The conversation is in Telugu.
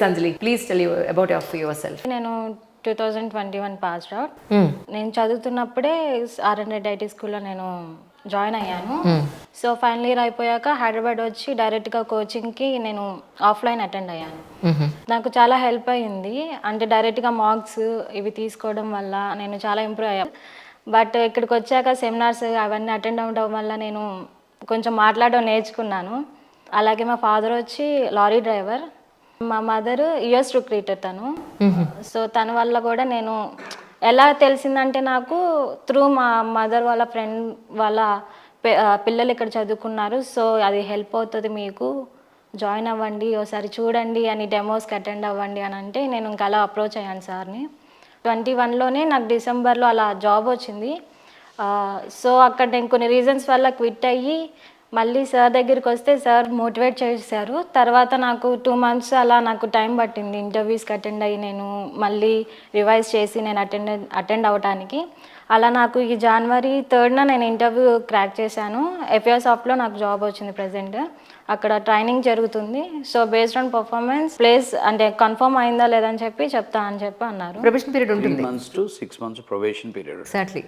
Sanjali, please tell you about yourself. నేను 2021 పాస్డ్ అవుట్. నేను చదువుతున్నప్పుడే R&D IT స్కూల్లో నేను జాయిన్ అయ్యాను. సో ఫైనల్ ఇయర్ అయిపోయాక హైదరాబాద్ వచ్చి డైరెక్ట్గా కోచింగ్కి నేను ఆఫ్లైన్ అటెండ్ అయ్యాను. నాకు చాలా హెల్ప్ అయ్యింది. అంటే డైరెక్ట్గా మార్క్స్ ఇవి తీసుకోవడం వల్ల నేను చాలా ఇంప్రూవ్ అయ్యాను. బట్ ఇక్కడికి వచ్చాక సెమినార్స్ అవన్నీ అటెండ్ అవ్వడం వల్ల నేను కొంచెం మాట్లాడడం నేర్చుకున్నాను. అలాగే మా ఫాదర్ వచ్చి లారీ డ్రైవర్, మా మదర్ యుఎస్ రిక్రూటర్ తను. సో తన వల్ల కూడా నేను ఎలా తెలిసిందంటే నాకు త్రూ మా మదర్ వాళ్ళ ఫ్రెండ్ వాళ్ళ పిల్లలు ఇక్కడ చదువుకున్నారు, సో అది హెల్ప్ అవుతుంది మీకు, జాయిన్ అవ్వండి ఒకసారి చూడండి అని, డెమోస్కి అటెండ్ అవ్వండి అని అంటే నేను ఇంకా అలా అప్రోచ్ అయ్యాను సార్ని. 21లోనే నాకు డిసెంబర్లో అలా జాబ్ వచ్చింది. సో అక్కడ నేను కొన్ని రీజన్స్ వల్ల క్విట్ అయ్యి మళ్ళీ సార్ దగ్గరికి వస్తే సార్ మోటివేట్ చేశారు. తర్వాత నాకు 2 months అలా నాకు టైం పట్టింది ఇంటర్వ్యూస్కి అటెండ్ అయ్యి నేను మళ్ళీ రివైజ్ చేసి నేను అటెండ్ అవ్వడానికి. అలా నాకు ఈ January 3rd నేను ఇంటర్వ్యూ క్రాక్ చేశాను. FAI సాఫ్ట్లో నాకు జాబ్ వచ్చింది ప్రజెంట్. అక్కడ ట్రైనింగ్ జరుగుతుంది. So based on performance place అంటే కన్ఫర్మ్ అయిందా లేదని చెప్తా అని చెప్పి అన్నారు. Probation period ఉంటుంది. 3 months to 6 months probation period. Exactly.